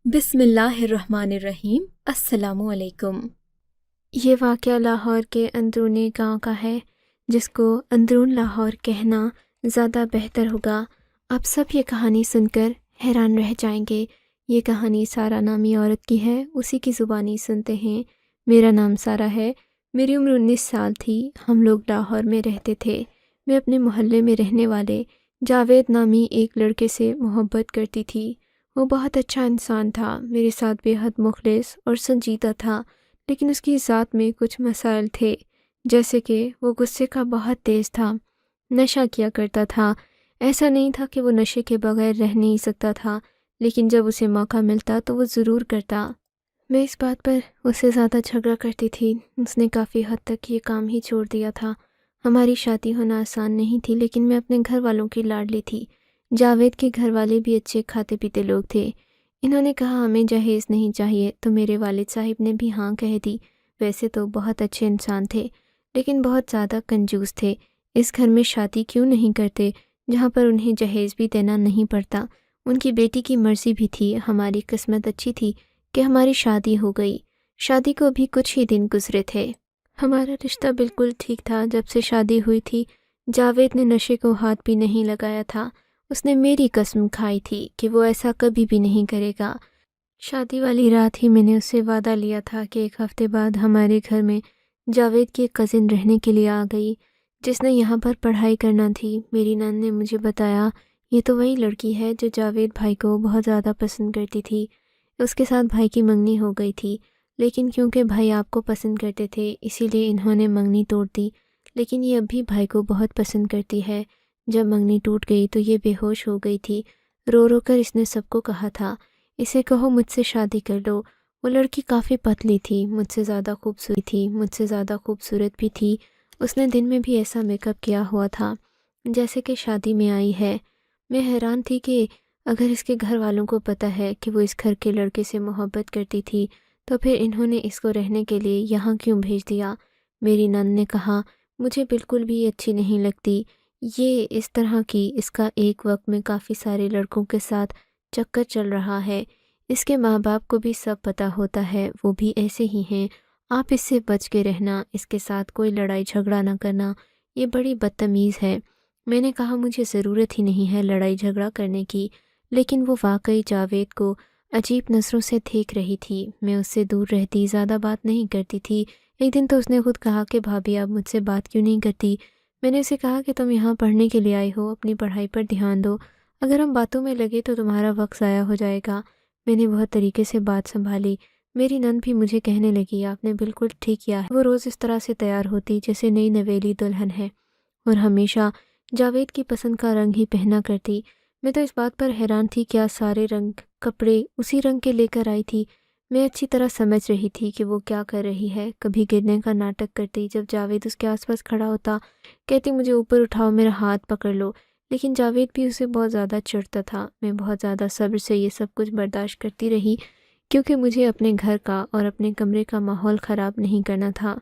بسم اللہ الرحمن الرحیم۔ السلام علیکم۔ یہ واقعہ لاہور کے اندرونی گاؤں کا ہے، جس کو اندرون لاہور کہنا زیادہ بہتر ہوگا۔ آپ سب یہ کہانی سن کر حیران رہ جائیں گے۔ یہ کہانی سارہ نامی عورت کی ہے، اسی کی زبانی سنتے ہیں۔ میرا نام سارہ ہے، میری عمر 19 سال تھی۔ ہم لوگ لاہور میں رہتے تھے۔ میں اپنے محلے میں رہنے والے جاوید نامی ایک لڑکے سے محبت کرتی تھی۔ وہ بہت اچھا انسان تھا، میرے ساتھ بے حد مخلص اور سنجیدہ تھا، لیکن اس کی ذات میں کچھ مسائل تھے، جیسے کہ وہ غصے کا بہت تیز تھا، نشہ کیا کرتا تھا۔ ایسا نہیں تھا کہ وہ نشے کے بغیر رہ نہیں سکتا تھا، لیکن جب اسے موقع ملتا تو وہ ضرور کرتا۔ میں اس بات پر اس سے زیادہ جھگڑا کرتی تھی۔ اس نے کافی حد تک یہ کام ہی چھوڑ دیا تھا۔ ہماری شادی ہونا آسان نہیں تھی، لیکن میں اپنے گھر والوں کی لاڈلی تھی۔ جاوید کے گھر والے بھی اچھے کھاتے پیتے لوگ تھے۔ انہوں نے کہا ہمیں جہیز نہیں چاہیے، تو میرے والد صاحب نے بھی ہاں کہہ دی۔ ویسے تو بہت اچھے انسان تھے، لیکن بہت زیادہ کنجوس تھے۔ اس گھر میں شادی کیوں نہیں کرتے جہاں پر انہیں جہیز بھی دینا نہیں پڑتا؟ ان کی بیٹی کی مرضی بھی تھی۔ ہماری قسمت اچھی تھی کہ ہماری شادی ہو گئی۔ شادی کو بھی کچھ ہی دن گزرے تھے۔ ہمارا رشتہ بالکل ٹھیک تھا۔ جب سے شادی ہوئی تھی، جاوید نے نشے کو ہاتھ بھی نہیں لگایا تھا۔ اس نے میری قسم کھائی تھی کہ وہ ایسا کبھی بھی نہیں کرے گا۔ شادی والی رات ہی میں نے اس سے وعدہ لیا تھا کہ ایک ہفتے بعد ہمارے گھر میں جاوید کی ایک کزن رہنے کے لیے آ گئی، جس نے یہاں پر پڑھائی کرنا تھی۔ میری نان نے مجھے بتایا یہ تو وہی لڑکی ہے جو جاوید بھائی کو بہت زیادہ پسند کرتی تھی۔ اس کے ساتھ بھائی کی منگنی ہو گئی تھی، لیکن کیونکہ بھائی آپ کو پسند کرتے تھے اسی لیے انہوں نے منگنی توڑ دی، لیکن یہ اب بھی بھائی کو بہت پسند کرتی ہے۔ جب منگنی ٹوٹ گئی تو یہ بے ہوش ہو گئی تھی۔ رو رو کر اس نے سب کو کہا تھا اسے کہو مجھ سے شادی کر لو۔ وہ لڑکی کافی پتلی تھی، مجھ سے زیادہ خوبصورت بھی تھی۔ اس نے دن میں بھی ایسا میک اپ کیا ہوا تھا جیسے کہ شادی میں آئی ہے۔ میں حیران تھی کہ اگر اس کے گھر والوں کو پتہ ہے کہ وہ اس گھر کے لڑکے سے محبت کرتی تھی تو پھر انہوں نے اس کو رہنے کے لیے یہاں کیوں بھیج دیا؟ میری نان نے کہا مجھے بالکل بھی اچھی نہیں لگتی یہ اس طرح کی، اس کا ایک وقت میں کافی سارے لڑکوں کے ساتھ چکر چل رہا ہے۔ اس کے ماں باپ کو بھی سب پتہ ہوتا ہے، وہ بھی ایسے ہی ہیں۔ آپ اس سے بچ کے رہنا، اس کے ساتھ کوئی لڑائی جھگڑا نہ کرنا، یہ بڑی بدتمیز ہے۔ میں نے کہا مجھے ضرورت ہی نہیں ہے لڑائی جھگڑا کرنے کی، لیکن وہ واقعی جاوید کو عجیب نظروں سے دیکھ رہی تھی۔ میں اس سے دور رہتی، زیادہ بات نہیں کرتی تھی۔ ایک دن تو اس نے خود کہا کہ بھابھی آپ مجھ سے بات کیوں نہیں کرتی؟ میں نے اسے کہا کہ تم یہاں پڑھنے کے لیے آئی ہو، اپنی پڑھائی پر دھیان دو، اگر ہم باتوں میں لگے تو تمہارا وقت ضائع ہو جائے گا۔ میں نے بہت طریقے سے بات سنبھالی۔ میری نند بھی مجھے کہنے لگی آپ نے بالکل ٹھیک کیا ہے۔ وہ روز اس طرح سے تیار ہوتی جیسے نئی نویلی دلہن ہے، اور ہمیشہ جاوید کی پسند کا رنگ ہی پہنا کرتی۔ میں تو اس بات پر حیران تھی کیا سارے رنگ کپڑے اسی رنگ کے لے کر آئی تھی۔ میں اچھی طرح سمجھ رہی تھی کہ وہ کیا کر رہی ہے۔ کبھی گرنے کا ناٹک کرتی، جب جاوید اس کے آس پاس کھڑا ہوتا کہتی مجھے اوپر اٹھاؤ، میرا ہاتھ پکڑ لو، لیکن جاوید بھی اسے بہت زیادہ چڑھتا تھا۔ میں بہت زیادہ صبر سے یہ سب کچھ برداشت کرتی رہی، کیونکہ مجھے اپنے گھر کا اور اپنے کمرے کا ماحول خراب نہیں کرنا تھا۔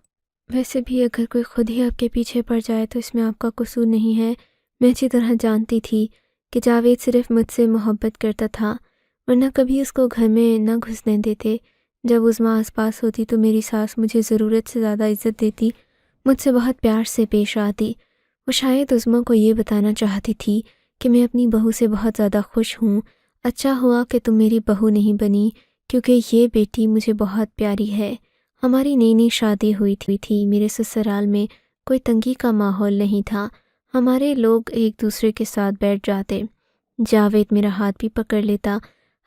ویسے بھی اگر کوئی خود ہی آپ کے پیچھے پڑ جائے تو اس میں آپ کا قصور نہیں ہے۔ میں اچھی طرح جانتی تھی کہ جاوید صرف مجھ سے محبت کرتا تھا، ورنہ کبھی اس کو گھر میں نہ گھسنے دیتے۔ جب عظمیٰ آس پاس ہوتی تو میری ساس مجھے ضرورت سے زیادہ عزت دیتی، مجھ سے بہت پیار سے پیش آتی۔ وہ شاید عظمیٰ کو یہ بتانا چاہتی تھی کہ میں اپنی بہو سے بہت زیادہ خوش ہوں۔ اچھا ہوا کہ تم میری بہو نہیں بنی، کیونکہ یہ بیٹی مجھے بہت پیاری ہے۔ ہماری نئی نئی شادی ہوئی تھی۔ میرے سسرال میں کوئی تنگی کا ماحول نہیں تھا۔ ہمارے لوگ ایک دوسرے کے ساتھ بیٹھ جاتے، جاوید میرا ہاتھ بھی پکڑ لیتا،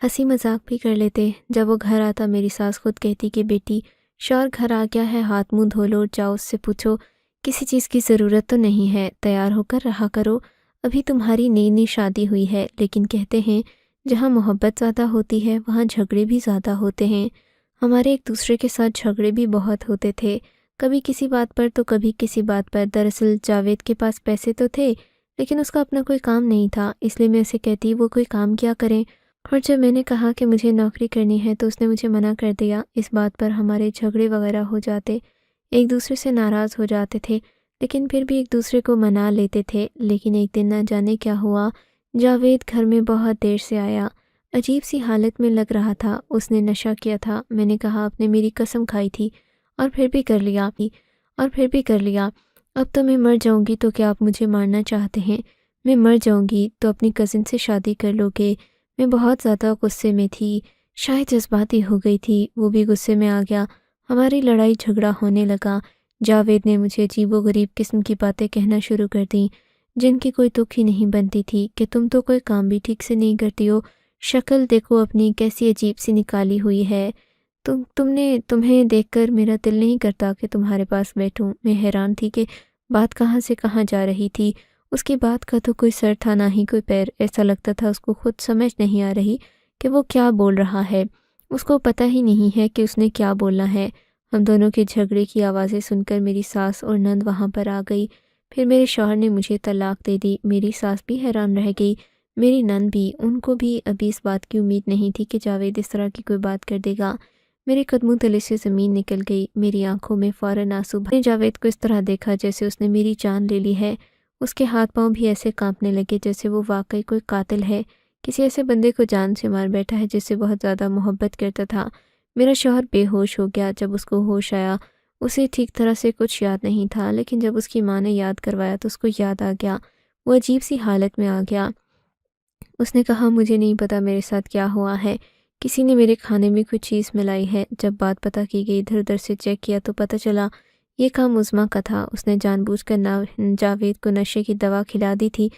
ہنسی مذاق بھی کر لیتے۔ جب وہ گھر آتا میری ساس خود کہتی کہ بیٹی شوہر گھر آ گیا ہے، ہاتھ منہ دھو لو، جاؤ اس سے پوچھو کسی چیز کی ضرورت تو نہیں ہے، تیار ہو کر رہا کرو، ابھی تمہاری نئی نئی شادی ہوئی ہے۔ لیکن کہتے ہیں جہاں محبت زیادہ ہوتی ہے وہاں جھگڑے بھی زیادہ ہوتے ہیں۔ ہمارے ایک دوسرے کے ساتھ جھگڑے بھی بہت ہوتے تھے، کبھی کسی بات پر تو کبھی کسی بات پر۔ دراصل جاوید کے پاس پیسے تو تھے، لیکن اس کا اپنا کوئی کام نہیں تھا، اس لیے میں اسے کہتی وہ کوئی کام کیا کریں، اور جب میں نے کہا کہ مجھے نوکری کرنی ہے تو اس نے مجھے منع کر دیا۔ اس بات پر ہمارے جھگڑے وغیرہ ہو جاتے، ایک دوسرے سے ناراض ہو جاتے تھے، لیکن پھر بھی ایک دوسرے کو منا لیتے تھے۔ لیکن ایک دن نہ جانے کیا ہوا، جاوید گھر میں بہت دیر سے آیا۔ عجیب سی حالت میں لگ رہا تھا، اس نے نشہ کیا تھا۔ میں نے کہا آپ نے میری قسم کھائی تھی اور پھر بھی کر لیا۔ اب تو میں مر جاؤں گی تو کیا آپ مجھے مارنا چاہتے ہیں؟ میں مر جاؤں گی تو اپنی کزن سے شادی کر لو گے۔ میں بہت زیادہ غصے میں تھی، شاید جذباتی ہو گئی تھی، وہ بھی غصے میں آ گیا۔ ہماری لڑائی جھگڑا ہونے لگا۔ جاوید نے مجھے عجیب و غریب قسم کی باتیں کہنا شروع کر دیں جن کی کوئی تک ہی نہیں بنتی تھی، کہ تم تو کوئی کام بھی ٹھیک سے نہیں کرتی ہو، شکل دیکھو اپنی کیسی عجیب سی نکالی ہوئی ہے، تمہیں دیکھ کر میرا دل نہیں کرتا کہ تمہارے پاس بیٹھوں۔ میں حیران تھی کہ بات کہاں سے کہاں جا رہی تھی۔ اس کی بات کا تو کوئی سر تھا نہ ہی کوئی پیر، ایسا لگتا تھا اس کو خود سمجھ نہیں آ رہی کہ وہ کیا بول رہا ہے، اس کو پتہ ہی نہیں ہے کہ اس نے کیا بولنا ہے۔ ہم دونوں کے جھگڑے کی آوازیں سن کر میری ساس اور نند وہاں پر آ گئی۔ پھر میرے شوہر نے مجھے طلاق دے دی۔ میری ساس بھی حیران رہ گئی، میری نند بھی، ان کو بھی ابھی اس بات کی امید نہیں تھی کہ جاوید اس طرح کی کوئی بات کر دے گا۔ میرے قدموں تلے سے زمین نکل گئی، میری آنکھوں میں فوراً آنسو بھرے۔ جاوید کو اس طرح دیکھا جیسے اس نے میری جان لے لی ہے۔ اس کے ہاتھ پاؤں بھی ایسے کانپنے لگے جیسے وہ واقعی کوئی قاتل ہے، کسی ایسے بندے کو جان سے مار بیٹھا ہے جس سے بہت زیادہ محبت کرتا تھا۔ میرا شوہر بے ہوش ہو گیا۔ جب اس کو ہوش آیا اسے ٹھیک طرح سے کچھ یاد نہیں تھا، لیکن جب اس کی ماں نے یاد کروایا تو اس کو یاد آ گیا۔ وہ عجیب سی حالت میں آ گیا۔ اس نے کہا مجھے نہیں پتا میرے ساتھ کیا ہوا ہے، کسی نے میرے کھانے میں کوئی چیز ملائی ہے۔ جب بات پتہ کی گئی، ادھر ادھر سے چیک کیا تو پتہ چلا یہ کام عظمیٰ کا تھا۔ اس نے جان بوجھ کر جاوید کو نشے کی دوا کھلا دی تھی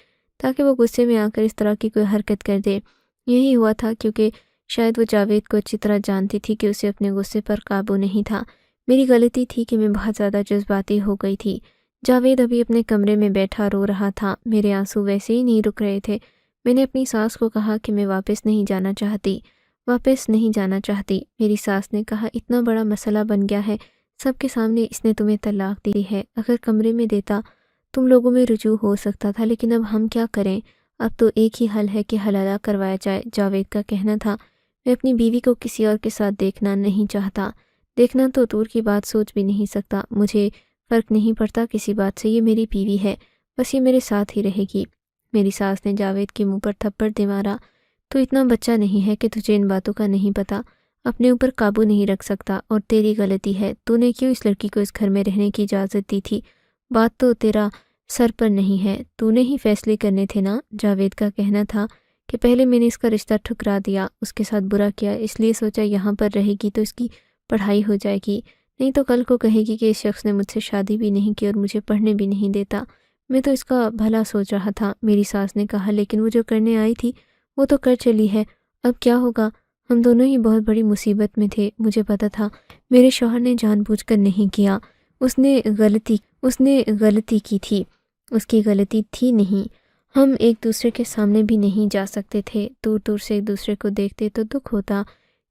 تاکہ وہ غصے میں آ کر اس طرح کی کوئی حرکت کر دے۔ یہی ہوا تھا، کیونکہ شاید وہ جاوید کو اچھی طرح جانتی تھی کہ اسے اپنے غصے پر قابو نہیں تھا۔ میری غلطی تھی کہ میں بہت زیادہ جذباتی ہو گئی تھی۔ جاوید ابھی اپنے کمرے میں بیٹھا رو رہا تھا، میرے آنسو ویسے ہی نہیں رک رہے تھے۔ میں نے اپنی ساس کو کہا کہ میں واپس نہیں جانا چاہتی۔ میری ساس نے کہا اتنا بڑا مسئلہ بن گیا ہے، سب کے سامنے اس نے تمہیں طلاق دی ہے، اگر کمرے میں دیتا تم لوگوں میں رجوع ہو سکتا تھا، لیکن اب ہم کیا کریں؟ اب تو ایک ہی حل ہے کہ حلالہ کروایا جائے۔ جاوید کا کہنا تھا میں اپنی بیوی کو کسی اور کے ساتھ دیکھنا نہیں چاہتا، دیکھنا تو دور کی بات سوچ بھی نہیں سکتا، مجھے فرق نہیں پڑتا کسی بات سے، یہ میری بیوی ہے، بس یہ میرے ساتھ ہی رہے گی۔ میری ساس نے جاوید کے منہ پر تھپڑ دے مارا۔ تو اتنا بچہ نہیں ہے کہ تجھے ان باتوں کا نہیں پتا، اپنے اوپر قابو نہیں رکھ سکتا، اور تیری غلطی ہے، تو نے کیوں اس لڑکی کو اس گھر میں رہنے کی اجازت دی تھی؟ بات تو تیرا سر پر نہیں ہے، تو نے ہی فیصلے کرنے تھے نا۔ جاوید کا کہنا تھا کہ پہلے میں نے اس کا رشتہ ٹھکرا دیا، اس کے ساتھ برا کیا، اس لیے سوچا یہاں پر رہے گی تو اس کی پڑھائی ہو جائے گی، نہیں تو کل کو کہے گی کہ اس شخص نے مجھ سے شادی بھی نہیں کی اور مجھے پڑھنے بھی نہیں دیتا۔ میں تو اس کا بھلا سوچ رہا تھا۔ میری ساس نے کہا لیکن وہ جو کرنے آئی تھی وہ تو کر چلی ہے، اب کیا ہوگا؟ ہم دونوں ہی بہت بڑی مصیبت میں تھے، مجھے پتا تھا میرے شوہر نے جان بوجھ کر نہیں کیا، اس نے غلطی کی تھی، اس کی غلطی تھی نہیں۔ ہم ایک دوسرے کے سامنے بھی نہیں جا سکتے تھے، دور دور سے ایک دوسرے کو دیکھتے تو دکھ ہوتا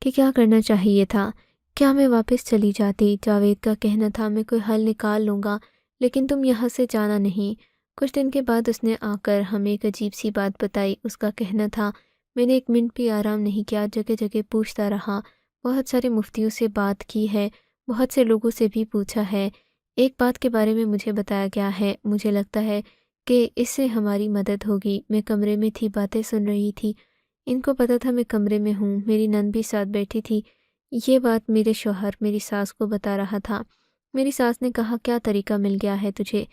کہ کیا کرنا چاہیے تھا، کیا میں واپس چلی جاتی؟ جاوید کا کہنا تھا میں کوئی حل نکال لوں گا، لیکن تم یہاں سے جانا نہیں۔ کچھ دن کے بعد اس نے آ کر ہمیں ایک عجیب سی بات بتائی۔ اس کا کہنا تھا میں نے ایک منٹ بھی آرام نہیں کیا، جگہ جگہ پوچھتا رہا، بہت سارے مفتیوں سے بات کی ہے، بہت سے لوگوں سے بھی پوچھا ہے، ایک بات کے بارے میں مجھے بتایا گیا ہے، مجھے لگتا ہے کہ اس سے ہماری مدد ہوگی۔ میں کمرے میں تھی، باتیں سن رہی تھی، ان کو پتا تھا میں کمرے میں ہوں، میری نند بھی ساتھ بیٹھی تھی۔ یہ بات میرے شوہر میری ساس کو بتا رہا تھا۔ میری ساس نے کہا کیا طریقہ مل گیا ہے تجھے؟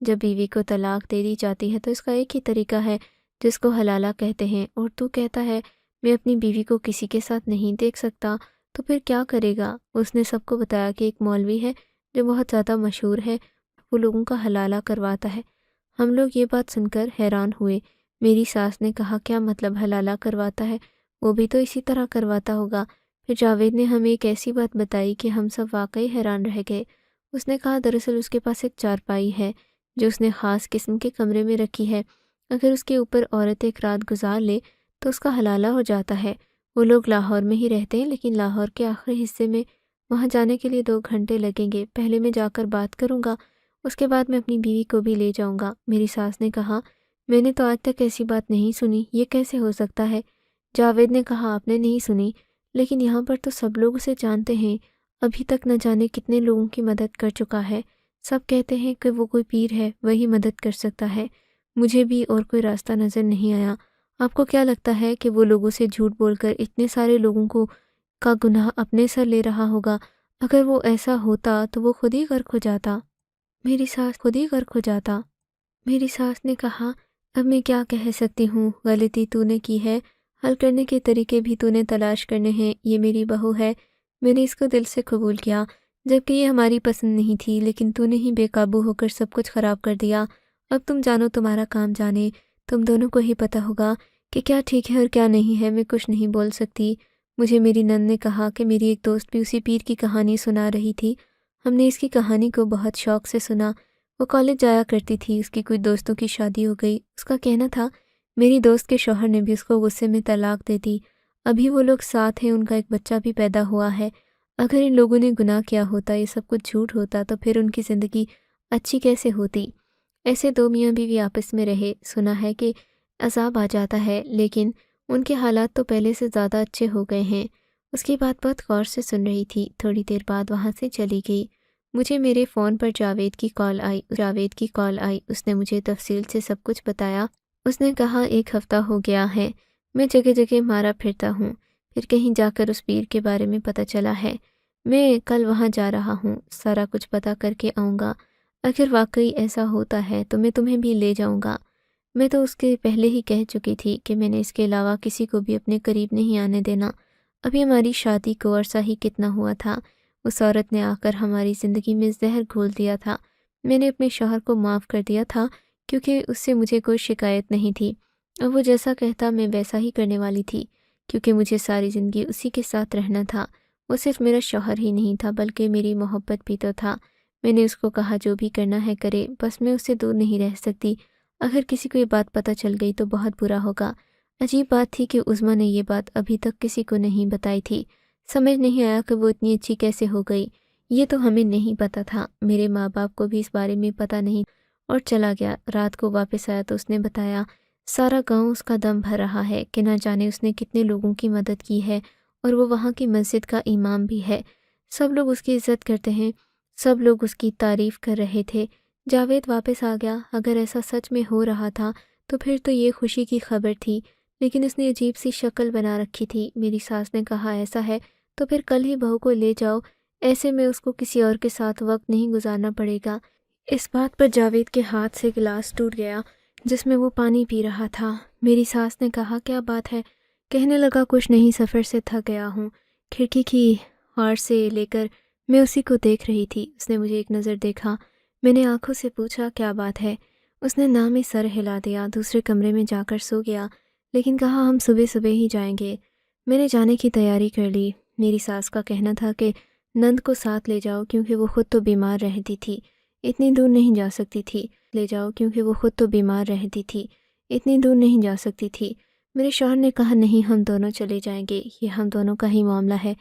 جب بیوی کو طلاق دے دی جاتی ہے تو اس کا ایک ہی طریقہ ہے جس کو حلالہ کہتے ہیں، اور تو کہتا ہے میں اپنی بیوی کو کسی کے ساتھ نہیں دیکھ سکتا، تو پھر کیا کرے گا؟ اس نے سب کو بتایا کہ ایک مولوی ہے جو بہت زیادہ مشہور ہے، وہ لوگوں کا حلالہ کرواتا ہے۔ ہم لوگ یہ بات سن کر حیران ہوئے۔ میری ساس نے کہا کیا مطلب حلالہ کرواتا ہے؟ وہ بھی تو اسی طرح کرواتا ہوگا۔ پھر جاوید نے ہمیں ایک ایسی بات بتائی کہ ہم سب واقعی حیران رہ گئے۔ اس نے کہا دراصل اس کے پاس ایک چارپائی ہے جو اس نے خاص قسم کے کمرے میں رکھی ہے، اگر اس کے اوپر عورت ایک رات گزار لے تو اس کا حلالہ ہو جاتا ہے۔ وہ لوگ لاہور میں ہی رہتے ہیں، لیکن لاہور کے آخری حصے میں، وہاں جانے کے لیے 2 گھنٹے لگیں گے۔ پہلے میں جا کر بات کروں گا، اس کے بعد میں اپنی بیوی کو بھی لے جاؤں گا۔ میری ساس نے کہا میں نے تو آج تک ایسی بات نہیں سنی، یہ کیسے ہو سکتا ہے؟ جاوید نے کہا آپ نے نہیں سنی، لیکن یہاں پر تو سب لوگ اسے جانتے ہیں، ابھی تک نہ جانے کتنے لوگوں کی مدد کر چکا ہے، سب کہتے ہیں کہ وہ کوئی پیر ہے، وہی مدد کر سکتا ہے، مجھے بھی اور کوئی راستہ نظر نہیں آیا۔ آپ کو کیا لگتا ہے کہ وہ لوگوں سے جھوٹ بول کر اتنے سارے لوگوں کا گناہ اپنے سر لے رہا ہوگا؟ اگر وہ ایسا ہوتا تو وہ خود ہی غرق ہو جاتا، میری ساس خود ہی غرق ہو جاتا۔ میری ساس نے کہا، اب میں کیا کہہ سکتی ہوں، غلطی تو نے کی ہے، حل کرنے کے طریقے بھی تو نے تلاش کرنے ہیں، یہ میری بہو ہے، میں نے اس کو دل سے قبول کیا، جبکہ یہ ہماری پسند نہیں تھی، لیکن تو نے ہی بے قابو ہو کر سب کچھ خراب کر دیا۔ اب تم جانو تمہارا کام جانے، تم دونوں کو ہی پتہ ہوگا کہ کیا ٹھیک ہے اور کیا نہیں ہے، میں کچھ نہیں بول سکتی۔ مجھے میری نند نے کہا کہ میری ایک دوست بھی اسی پیر کی کہانی سنا رہی تھی، ہم نے اس کی کہانی کو بہت شوق سے سنا۔ وہ کالج جایا کرتی تھی، اس کی کچھ دوستوں کی شادی ہو گئی، اس کا کہنا تھا میری دوست کے شوہر نے بھی اس کو غصے میں طلاق دے دی، ابھی وہ لوگ ساتھ ہیں، ان کا ایک بچہ بھی پیدا ہوا ہے۔ اگر ان لوگوں نے گناہ کیا ہوتا، یہ سب کچھ جھوٹ ہوتا، تو پھر ان کی زندگی اچھی کیسے ہوتی؟ ایسے دو میاں بیوی آپس میں رہے، سنا ہے کہ عذاب آ جاتا ہے، لیکن ان کے حالات تو پہلے سے زیادہ اچھے ہو گئے ہیں۔ اس کی بات بہت غور سے سن رہی تھی، تھوڑی دیر بعد وہاں سے چلی گئی۔ مجھے میرے فون پر جاوید کی کال آئی، اس نے مجھے تفصیل سے سب کچھ بتایا۔ اس نے کہا 1 ہفتہ ہو گیا ہے میں جگہ جگہ مارا پھرتا ہوں، پھر کہیں جا کر اس پیر کے بارے میں پتہ چلا ہے، میں کل وہاں جا رہا ہوں، سارا کچھ پتہ کر کے آؤں گا، اگر واقعی ایسا ہوتا ہے تو میں تمہیں بھی لے جاؤں گا۔ میں تو اس کے پہلے ہی کہہ چکی تھی کہ میں نے اس کے علاوہ کسی کو بھی اپنے قریب نہیں آنے دینا۔ ابھی ہماری شادی کو عرصہ ہی کتنا ہوا تھا، اس عورت نے آ کر ہماری زندگی میں زہر گھول دیا تھا۔ میں نے اپنے شوہر کو معاف کر دیا تھا کیونکہ اس سے مجھے کوئی شکایت نہیں تھی، اور وہ جیسا کہتا میں ویسا ہی کرنے والی تھی، کیونکہ مجھے ساری زندگی اسی کے ساتھ رہنا تھا۔ وہ صرف میرا شوہر ہی نہیں تھا بلکہ میری محبت بھی تو تھا۔ میں نے اس کو کہا جو بھی کرنا ہے کرے، بس میں اس سے دور نہیں رہ سکتی، اگر کسی کو یہ بات پتہ چل گئی تو بہت برا ہوگا۔ عجیب بات تھی کہ عظمیٰ نے یہ بات ابھی تک کسی کو نہیں بتائی تھی، سمجھ نہیں آیا کہ وہ اتنی اچھی کیسے ہو گئی، یہ تو ہمیں نہیں پتہ تھا، میرے ماں باپ کو بھی اس بارے میں پتہ نہیں، اور چلا گیا۔ رات کو واپس آیا تو اس نے بتایا سارا گاؤں اس کا دم بھر رہا ہے کہ نہ جانے اس نے کتنے لوگوں کی مدد کی ہے، اور وہ وہاں کی مسجد کا امام بھی ہے، سب لوگ اس کی عزت کرتے ہیں، سب لوگ اس کی تعریف کر رہے تھے۔ جاوید واپس آ گیا، اگر ایسا سچ میں ہو رہا تھا تو پھر تو یہ خوشی کی خبر تھی، لیکن اس نے عجیب سی شکل بنا رکھی تھی۔ میری ساس نے کہا ایسا ہے تو پھر کل ہی بہو کو لے جاؤ، ایسے میں اس کو کسی اور کے ساتھ وقت نہیں گزارنا پڑے گا۔ اس بات پر جاوید کے ہاتھ سے گلاس ٹوٹ گیا جس میں وہ پانی پی رہا تھا۔ میری ساس نے کہا کیا بات ہے؟ کہنے لگا کچھ نہیں، سفر سے تھک گیا ہوں۔ کھڑکی کی ہار سے لے کر میں اسی کو دیکھ رہی تھی، اس نے مجھے ایک نظر دیکھا، میں نے آنکھوں سے پوچھا کیا بات ہے؟ اس نے نہ میں سر ہلا دیا، دوسرے کمرے میں جا کر سو گیا، لیکن کہا ہم صبح صبح ہی جائیں گے۔ میں نے جانے کی تیاری کر لی۔ میری ساس کا کہنا تھا کہ نند کو ساتھ لے جاؤ کیونکہ وہ خود تو بیمار رہتی تھی، اتنی دور نہیں جا سکتی تھی، میرے شوہر نے کہا نہیں ہم دونوں چلے جائیں گے، یہ ہم دونوں کا ہی معاملہ ہے۔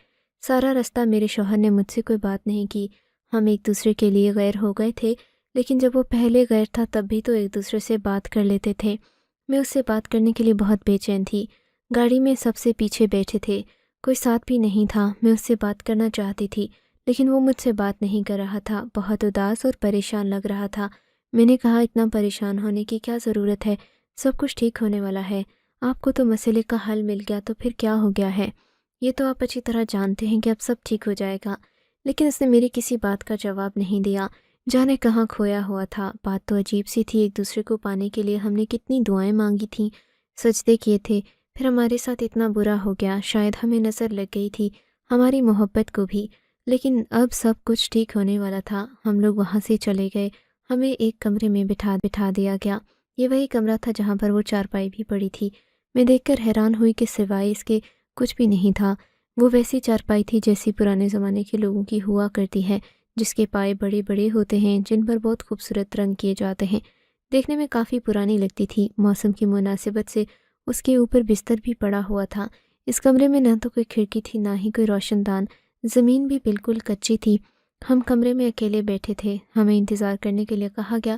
سارا رستہ میرے شوہر نے مجھ سے کوئی بات نہیں کی، ہم ایک دوسرے کے لیے غیر ہو گئے تھے، لیکن جب وہ پہلے غیر تھا تب بھی تو ایک دوسرے سے بات کر لیتے تھے۔ میں اس سے بات کرنے کے لیے بہت بے چین تھی۔ گاڑی میں سب سے پیچھے بیٹھے تھے، کوئی ساتھ بھی نہیں تھا، میں اس سے بات کرنا چاہتی تھی لیکن وہ مجھ سے بات نہیں کر رہا تھا، بہت اداس اور پریشان لگ رہا تھا۔ میں نے کہا اتنا پریشان ہونے کی کیا ضرورت ہے، سب کچھ ٹھیک ہونے والا ہے، آپ کو تو مسئلے کا حل مل گیا تو پھر کیا ہو گیا ہے، یہ تو آپ اچھی طرح جانتے ہیں کہ اب سب ٹھیک ہو جائے گا۔ لیکن اس نے میری کسی بات کا جواب نہیں دیا، جانے کہاں کھویا ہوا تھا۔ بات تو عجیب سی تھی، ایک دوسرے کو پانے کے لیے ہم نے کتنی دعائیں مانگی تھیں، سجدے کیے تھے، پھر ہمارے ساتھ اتنا برا ہو گیا، شاید ہمیں نظر لگ گئی تھی ہماری محبت کو بھی، لیکن اب سب کچھ ٹھیک ہونے والا تھا۔ ہم لوگ وہاں سے چلے گئے، ہمیں ایک کمرے میں بٹھا دیا گیا، یہ وہی کمرہ تھا جہاں پر وہ چارپائی بھی پڑی تھی۔ میں دیکھ کر حیران ہوئی کہ سوائے اس کے کچھ بھی نہیں تھا، وہ ویسی چارپائی تھی جیسی پرانے زمانے کے لوگوں کی ہوا کرتی ہے، جس کے پائے بڑے بڑے ہوتے ہیں، جن پر بہت خوبصورت رنگ کیے جاتے ہیں، دیکھنے میں کافی پرانی لگتی تھی۔ موسم کی مناسبت سے اس کے اوپر بستر بھی پڑا ہوا تھا۔ اس کمرے میں نہ تو کوئی کھڑکی تھی نہ ہی کوئی روشن دان، زمین بھی بالکل کچی تھی۔ ہم کمرے میں اکیلے بیٹھے تھے، ہمیں انتظار کرنے کے لیے کہا گیا۔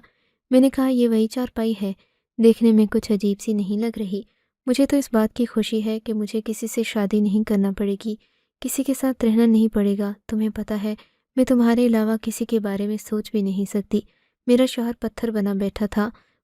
میں نے کہا یہ وہی چارپائی ہے، دیکھنے میں کچھ عجیب سی نہیں لگ رہی، مجھے تو اس بات کی خوشی ہے کہ مجھے کسی سے شادی نہیں کرنا پڑے گی، کسی کے ساتھ رہنا نہیں پڑے گا، تمہیں پتہ ہے میں تمہارے علاوہ کسی کے بارے میں سوچ بھی نہیں سکتی۔ میرا شوہر پتھر بنا بیٹھا تھا،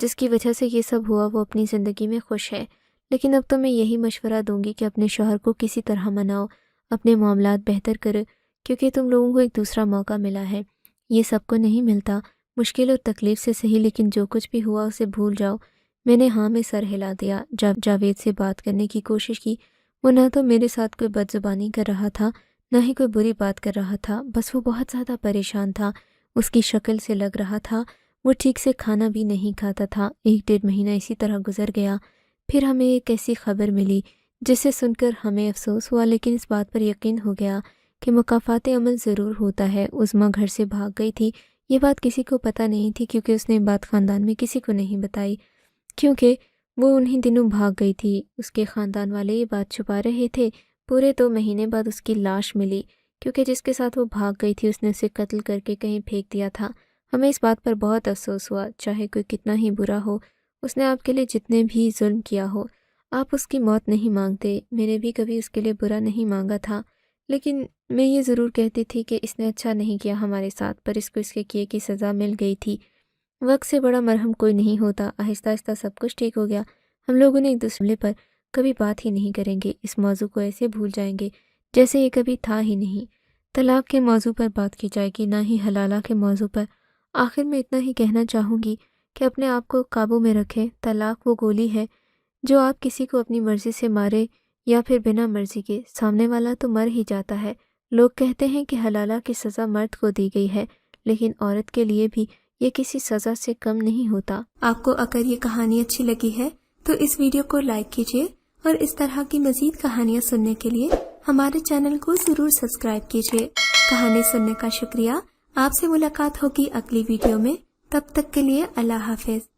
جس کی وجہ سے یہ سب ہوا وہ اپنی زندگی میں خوش ہے، لیکن اب تو میں یہی مشورہ دوں گی کہ اپنے شوہر کو کسی طرح مناؤ، اپنے معاملات بہتر کرو، کیونکہ تم لوگوں کو ایک دوسرا موقع ملا ہے، یہ سب کو نہیں ملتا۔ مشکل اور تکلیف سے صحیح، لیکن جو کچھ بھی ہوا اسے بھول جاؤ۔ میں نے ہاں میں سر ہلا دیا جب جاوید سے بات کرنے کی کوشش کی۔ وہ نہ تو میرے ساتھ کوئی بد زبانی کر رہا تھا، نہ ہی کوئی بری بات کر رہا تھا، بس وہ بہت زیادہ پریشان تھا۔ اس کی شکل سے لگ رہا تھا وہ ٹھیک سے کھانا بھی نہیں کھاتا تھا۔ 1 مہینہ اسی طرح گزر گیا۔ پھر ہمیں ایک ایسی خبر ملی جسے سن کر ہمیں افسوس ہوا، لیکن اس بات پر یقین ہو گیا کہ مکافات عمل ضرور ہوتا ہے۔ عظمیٰ گھر سے بھاگ گئی تھی۔ یہ بات کسی کو پتہ نہیں تھی کیونکہ اس نے بات خاندان میں کسی کو نہیں بتائی، کیونکہ وہ انہی دنوں بھاگ گئی تھی۔ اس کے خاندان والے یہ بات چھپا رہے تھے۔ پورے 2 مہینے بعد اس کی لاش ملی، کیونکہ جس کے ساتھ وہ بھاگ گئی تھی اس نے اسے قتل کر کے کہیں پھینک دیا تھا۔ ہمیں اس بات پر بہت افسوس ہوا۔ چاہے کوئی کتنا ہی برا ہو، اس نے آپ کے لیے جتنے بھی ظلم کیا ہو، آپ اس کی موت نہیں مانگتے۔ میں نے بھی کبھی اس کے لیے برا نہیں مانگا تھا، لیکن میں یہ ضرور کہتی تھی کہ اس نے اچھا نہیں کیا ہمارے ساتھ، پر اس کو اس کے کیے کی سزا مل گئی تھی۔ وقت سے بڑا مرہم کوئی نہیں ہوتا۔ آہستہ آہستہ سب کچھ ٹھیک ہو گیا۔ ہم لوگوں نے ایک دوسرے پر کبھی بات ہی نہیں کریں گے، اس موضوع کو ایسے بھول جائیں گے جیسے یہ کبھی تھا ہی نہیں۔ طلاق کے موضوع پر بات کی جائے گی، نہ ہی حلالہ کے موضوع پر۔ آخر میں اتنا ہی کہنا چاہوں گی کہ اپنے آپ کو قابو میں رکھیں۔ طلاق وہ گولی ہے جو آپ کسی کو اپنی مرضی سے مارے یا پھر بنا مرضی کے، سامنے والا تو مر ہی جاتا ہے۔ لوگ کہتے ہیں کہ حلالہ کی سزا مرد کو دی گئی ہے، لیکن عورت کے لیے بھی یہ کسی سزا سے کم نہیں ہوتا۔ آپ کو اگر یہ کہانی اچھی لگی ہے تو اس ویڈیو کو لائک کیجیے، اور اس طرح کی مزید کہانیاں سننے کے لیے ہمارے چینل کو ضرور سبسکرائب کیجیے۔ کہانی سننے کا شکریہ۔ آپ سے ملاقات ہوگی اگلی ویڈیو میں، تب تک کے لیے اللہ حافظ۔